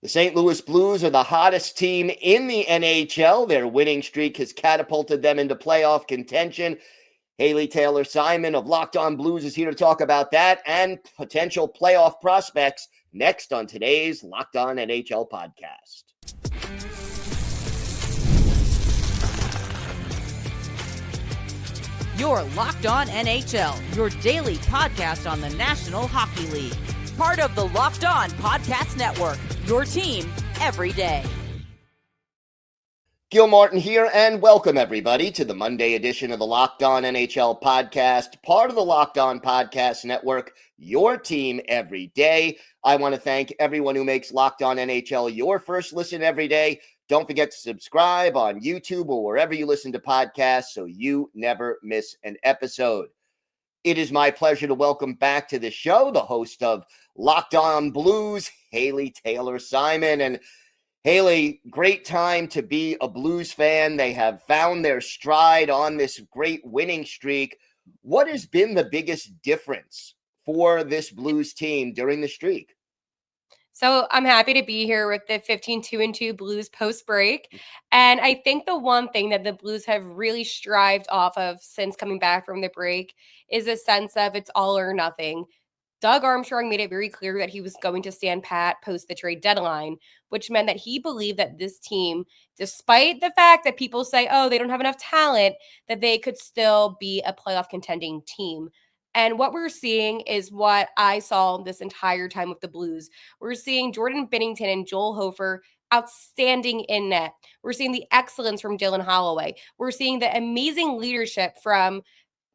The St. Louis Blues are the hottest team in the NHL. Their winning streak has catapulted them into playoff contention. Haley Taylor-Simon of Locked On Blues is here to talk about that and potential playoff prospects next on today's Locked On NHL podcast. You're Locked On NHL, your daily podcast on the National Hockey League. Part of the Locked On Podcast Network, your team every day. Gil Martin here, and welcome everybody to the Monday edition of the Locked On NHL podcast, part of the Locked On Podcast Network, your team every day. I want to thank everyone who makes Locked On NHL your first listen every day. Don't forget to subscribe on YouTube or wherever you listen to podcasts so you never miss an episode. It is my pleasure to welcome back to the show the host of Locked On Blues, Haley Taylor-Simon. And Haley, great time to be a Blues fan. They have found their stride on this great winning streak. What has been the biggest difference for this Blues team during the streak? So I'm happy to be here with the 15-2-2 Blues post-break. And I think the one thing that the Blues have really strived off of since coming back from the break is a sense of it's all or nothing. Doug Armstrong made it very clear that he was going to stand pat post the trade deadline, which meant that he believed that this team, despite the fact that people say, oh, they don't have enough talent, that they could still be a playoff contending team. And what we're seeing is what I saw this entire time with the Blues. We're seeing Jordan Binnington and Joel Hofer outstanding in net. We're seeing the excellence from Dylan Holloway. We're seeing the amazing leadership from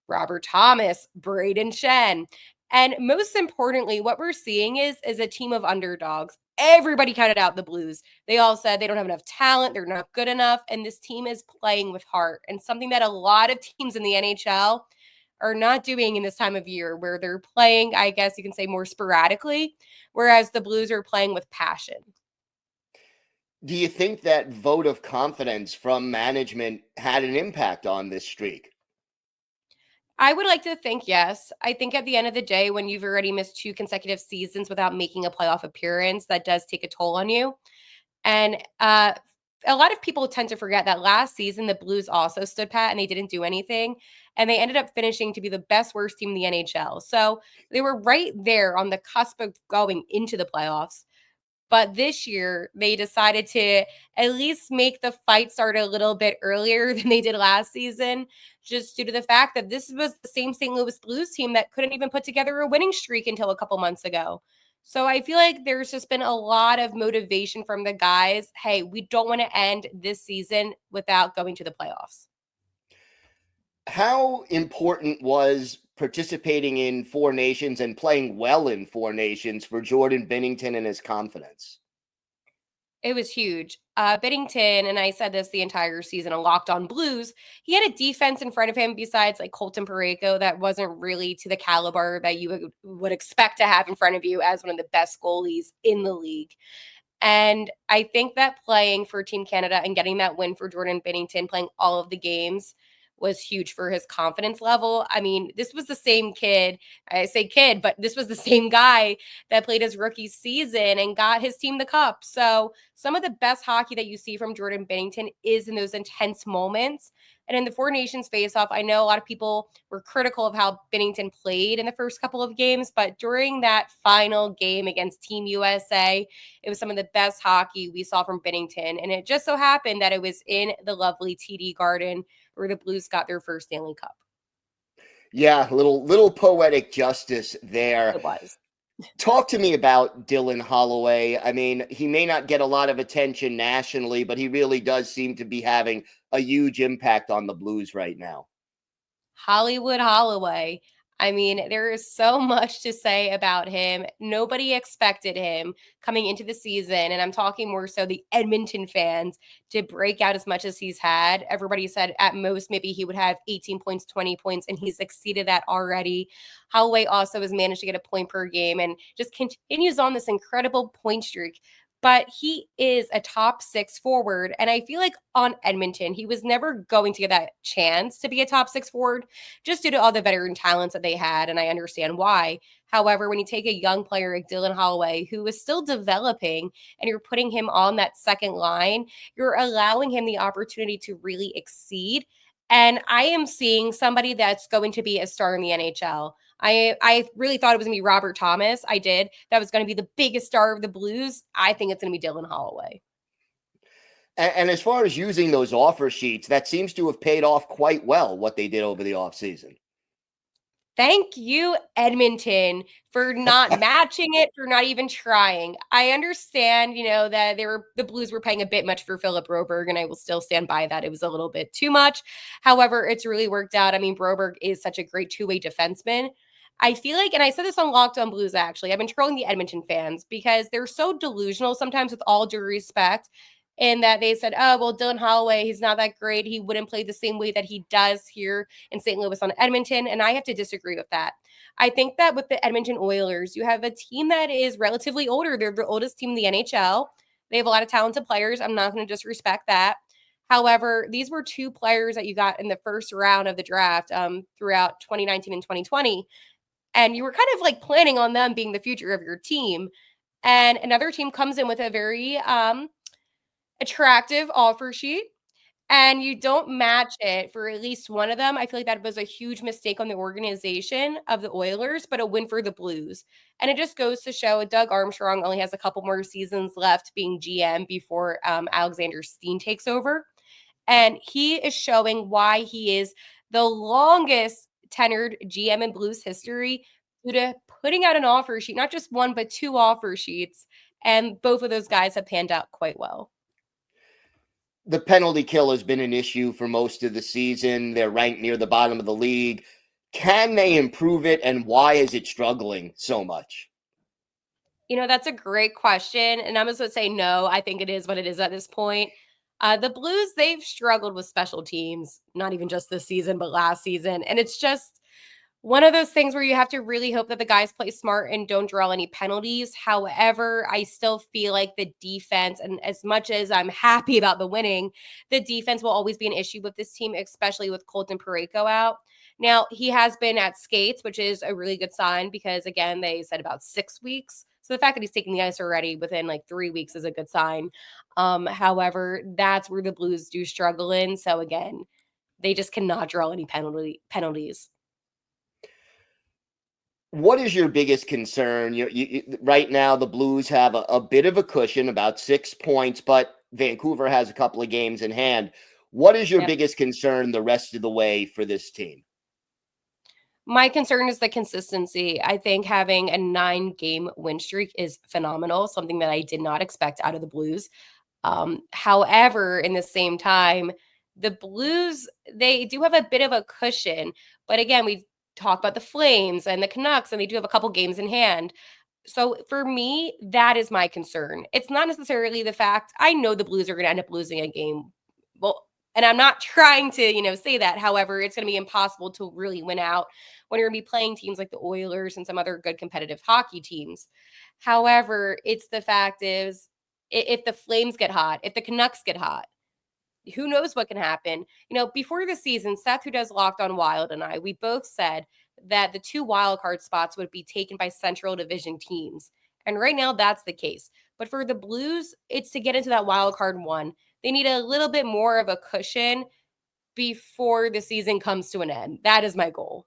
Robert Thomas, Braden Shen. And most importantly, what we're seeing is a team of underdogs. Everybody counted out the Blues. They all said they don't have enough talent, they're not good enough, and this team is playing with heart. And something that a lot of teams in the NHL are not doing in this time of year, where they're playing, I guess you can say, more sporadically, whereas the Blues are playing with passion. Do you think that vote of confidence from management had an impact on this streak? I would like to think yes. I think at the end of the day, when you've already missed 2 consecutive seasons without making a playoff appearance, that does take a toll on you. And a lot of people tend to forget that last season, the Blues also stood pat and they didn't do anything. And they ended up finishing to be the best worst team in the NHL. So they were right there on the cusp of going into the playoffs. But this year, they decided to at least make the fight start a little bit earlier than they did last season, just due to the fact that this was the same St. Louis Blues team that couldn't even put together a winning streak until a couple months ago. So I feel like there's just been a lot of motivation from the guys. Hey, we don't want to end this season without going to the playoffs. How important was participating in Four Nations and playing well in Four Nations for Jordan Binnington and his confidence? It was huge. Binnington, and I said this the entire season on Locked On Blues, he had a defense in front of him besides like Colton Parayko that wasn't really to the caliber that you would expect to have in front of you as one of the best goalies in the league. And I think that playing for Team Canada and getting that win for Jordan Binnington, playing all of the games, was huge for his confidence level. I mean, this was the same kid, I say kid, but this was the same guy that played his rookie season and got his team the cup. So some of the best hockey that you see from Jordan Binnington is in those intense moments. And in the Four Nations face-off, I know a lot of people were critical of how Binnington played in the first couple of games, but during that final game against Team USA, it was some of the best hockey we saw from Binnington. And it just so happened that it was in the lovely TD Garden where the Blues got their first Stanley Cup. Yeah, little poetic justice there. It was. Talk to me about Dylan Holloway. I mean, he may not get a lot of attention nationally, but he really does seem to be having a huge impact on the Blues right now. Hollywood Holloway. I mean, there is so much to say about him. Nobody expected him coming into the season, and I'm talking more so the Edmonton fans, to break out as much as he's had. Everybody said at most maybe he would have 18 points, 20 points, and he's exceeded that already. Holloway also has managed to get a point per game and just continues on this incredible point streak. But he is a top 6 forward. And I feel like on Edmonton, he was never going to get that chance to be a top 6 forward just due to all the veteran talents that they had. And I understand why. However, when you take a young player like Dylan Holloway, who is still developing, and you're putting him on that second line, you're allowing him the opportunity to really exceed. And I am seeing somebody that's going to be a star in the NHL. I really thought it was going to be Robert Thomas. I did. That was going to be the biggest star of the Blues. I think it's going to be Dylan Holloway. And as far as using those offer sheets, that seems to have paid off quite well, what they did over the offseason. Thank you, Edmonton, for not matching it, for not even trying. I understand, that the Blues were paying a bit much for Philip Broberg, and I will still stand by that. It was a little bit too much. However, it's really worked out. I mean, Broberg is such a great two-way defenseman. I feel like, and I said this on Locked On Blues, actually, I've been trolling the Edmonton fans because they're so delusional sometimes, with all due respect, in that they said, oh, well, Dylan Holloway, he's not that great. He wouldn't play the same way that he does here in St. Louis on Edmonton. And I have to disagree with that. I think that with the Edmonton Oilers, you have a team that is relatively older. They're the oldest team in the NHL. They have a lot of talented players. I'm not going to disrespect that. However, these were two players that you got in the first round of the draft throughout 2019 and 2020. And you were kind of like planning on them being the future of your team. And another team comes in with a very attractive offer sheet, and you don't match it for at least one of them. I feel like that was a huge mistake on the organization of the Oilers, but a win for the Blues. And it just goes to show Doug Armstrong only has a couple more seasons left being GM before Alexander Steen takes over. And he is showing why he is the longest tenured GM in Blues history due to putting out an offer sheet, not just one, but two offer sheets. And both of those guys have panned out quite well. The penalty kill has been an issue for most of the season. They're ranked near the bottom of the league. Can they improve it, and why is it struggling so much? That's a great question. And I'm just going to say no. I think it is what it is at this point. The Blues, they've struggled with special teams, not even just this season, but last season. And it's just one of those things where you have to really hope that the guys play smart and don't draw any penalties. However, I still feel like the defense, and as much as I'm happy about the winning, the defense will always be an issue with this team, especially with Colton Parayko out. Now, he has been at skates, which is a really good sign because, again, they said about 6 weeks. So the fact that he's taking the ice already within like 3 weeks is a good sign. However, that's where the Blues do struggle in. So, again, they just cannot draw any penalties. What is your biggest concern? Right now, the Blues have a bit of a cushion, about 6 points, but Vancouver has a couple of games in hand. What is your biggest concern the rest of the way for this team? My concern is the consistency. I think having a 9-game win streak is phenomenal, something that I did not expect out of the Blues. However, in the same time, the Blues, they do have a bit of a cushion. But again, we talk about the Flames and the Canucks, and they do have a couple games in hand. So for me, that is my concern. It's not necessarily the fact I know the Blues are going to end up losing a game. Well, and I'm not trying to, say that. However, it's going to be impossible to really win out when you're going to be playing teams like the Oilers and some other good competitive hockey teams. However, it's the fact is if the Flames get hot, if the Canucks get hot, who knows what can happen? Before the season, Seth, who does Locked On Wild, and I, we both said that the 2 wildcard spots would be taken by Central Division teams. And right now, that's the case. But for the Blues, it's to get into that wildcard one. They need a little bit more of a cushion before the season comes to an end. That is my goal.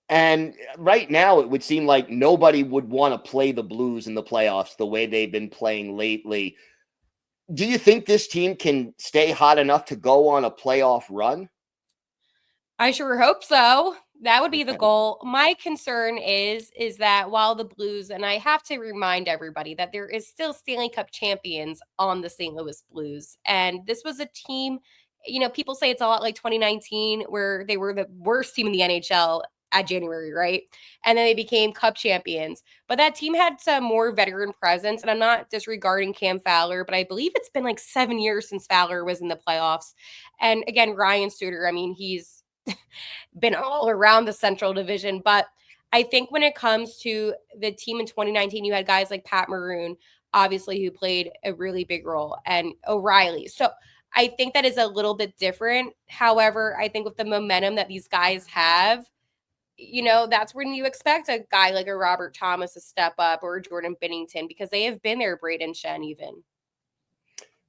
And right now, it would seem like nobody would want to play the Blues in the playoffs the way they've been playing lately. Do you think this team can stay hot enough to go on a playoff run? I sure hope so. That would be the goal. My concern is that while the Blues, and I have to remind everybody that there is still Stanley Cup champions on the St. Louis Blues. And this was a team, people say it's a lot like 2019 where they were the worst team in the NHL at January, right? And then they became Cup champions. But that team had some more veteran presence. And I'm not disregarding Cam Fowler, but I believe it's been like 7 years since Fowler was in the playoffs. And again, Ryan Suter, he's been all around the Central Division. But I think when it comes to the team in 2019, you had guys like Pat Maroon, obviously, who played a really big role, and O'Reilly. So I think that is a little bit different. However, I think with the momentum that these guys have, that's when you expect a guy like a Robert Thomas to step up or Jordan Binnington because they have been there, Braden Shen even.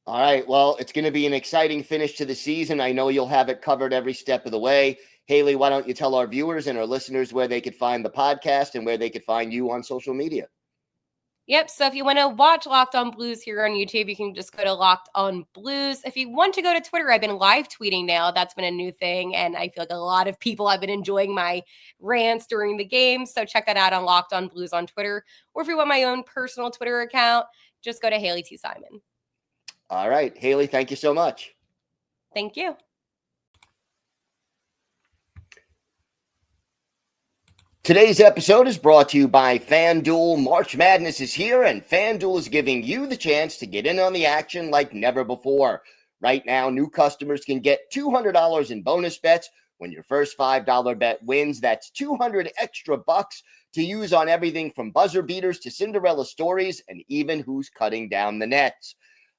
All right. Well, it's going to be an exciting finish to the season. I know you'll have it covered every step of the way. Haley, why don't you tell our viewers and our listeners where they could find the podcast and where they could find you on social media? Yep. So if you want to watch Locked On Blues here on YouTube, you can just go to Locked On Blues. If you want to go to Twitter, I've been live tweeting now. That's been a new thing. And I feel like a lot of people have been enjoying my rants during the game. So check that out on Locked On Blues on Twitter. Or if you want my own personal Twitter account, just go to Haley T. Simon. All right. Haley, thank you so much. Thank you. Today's episode is brought to you by FanDuel. March Madness is here, and FanDuel is giving you the chance to get in on the action like never before. Right now, new customers can get $200 in bonus bets when your first $5 bet wins. That's $200 extra bucks to use on everything from buzzer beaters to Cinderella stories and even who's cutting down the nets.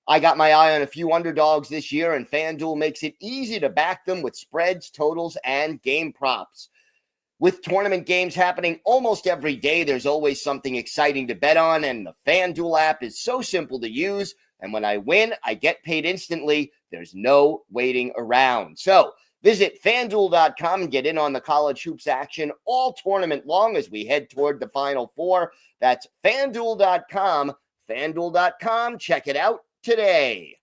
I got my eye on a few underdogs this year, and FanDuel makes it easy to back them with spreads, totals, and game props. With tournament games happening almost every day, there's always something exciting to bet on, and the FanDuel app is so simple to use. And when I win, I get paid instantly. There's no waiting around. So visit FanDuel.com and get in on the college hoops action all tournament long as we head toward the Final Four. That's FanDuel.com. FanDuel.com. Check it out today.